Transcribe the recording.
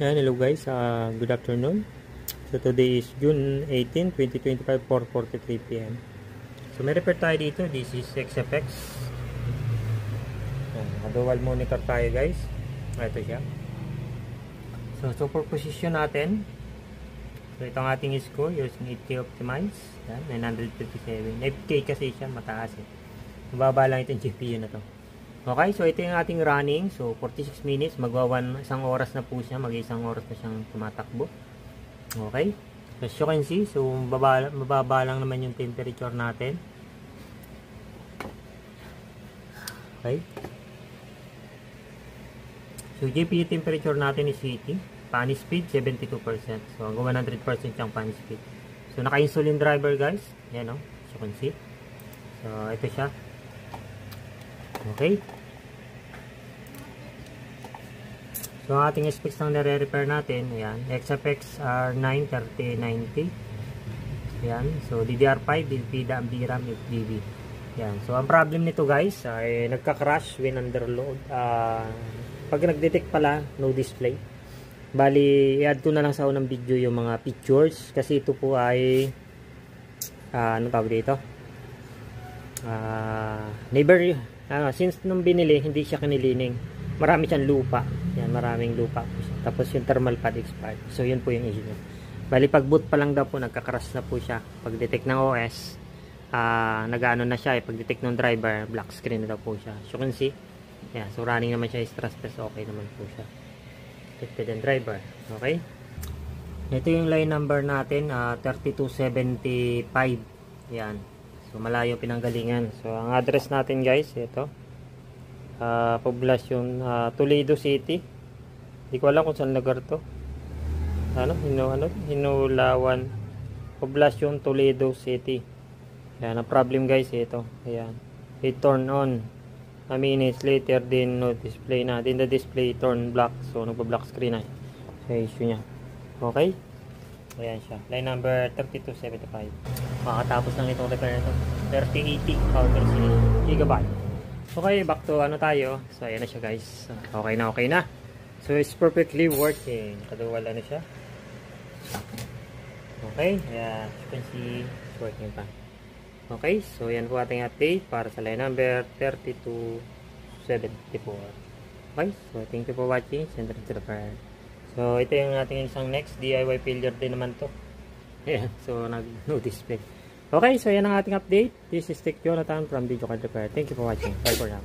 Yan, hello guys, good afternoon. So today is June 18, 2025, 4:43 PM. So may repair tayo dito. This is XFX. Yan, dual monitor tayo guys. Ito siya. So super position natin. So ito ang ating score using 8K optimize. Yan, 957. FK kasi siya, mataas eh. Mababa lang itong GPU na to. Okay, so ito yung ating running. So 46 minutes, isang oras na po siya, isang oras na siyang tumatakbo. Okay, so as you can see, so mababa lang naman yung temperature natin. Okay, so GPU temperature natin is 80, fan speed 72%, so hanggang 100% yung fan speed. So naka-insulin driver guys, yan o, as you can see. So ito siya. Okay. So ang ating specs ng nare-repair natin, ayan, XFX R9-3090. Ayan, so DDR5, DRAM, FDB. Ayan, so ang problem nito guys, ay nagka-crash when under load. Pag nag-detect pala, no display. Bali, i-add ko na lang sa unang video yung mga pictures. Kasi ito po ay, ano tawag dito? Since nung binili, hindi siya kinilining. Marami siyang lupa. Yan, maraming lupa po siya. Tapos yung thermal pad expired. So yun po yung issue niya. Bali pag boot pa lang daw po, nagka-crash na po siya. Pag detect ng OS, nag-ano na siya. Pag detect ng driver, black screen na daw po siya. So you can see, yeah, so running naman siya, stress test, okay naman po siya. Detected ang driver. Okay. Ito yung line number natin, 3275. Yan. So malayo pinanggalingan. So ang address natin guys, ito. Poblasyon Toledo City. Hindi ko alam kung saan lugar to. Hinulawan. Poblasyon Toledo City. Yan ang problem guys, ito. Ayan. It turn on. A minutes later din no display na. Din the display turn black. So nagpa-black screen na. Sa issue niya. Okay? Ayan siya. Line number 3275. Makatapos lang itong repair ito. 3080 power gigabyte. Okay, back to ano tayo. So ayan na siya guys. Okay na. So it's perfectly working. Kaduwal ano siya. Okay, yeah, you can see it's working pa. Okay, so yan po ating update para sa line number 3274. Okay, so thank you for watching. Send it to the fire. So ito yung ating isang next DIY failure din naman to. Yeah, so no display. Okay, so yan ang ating update. This is Tech Jonathan from Video Card Repair. Thank you for watching. Bye for now.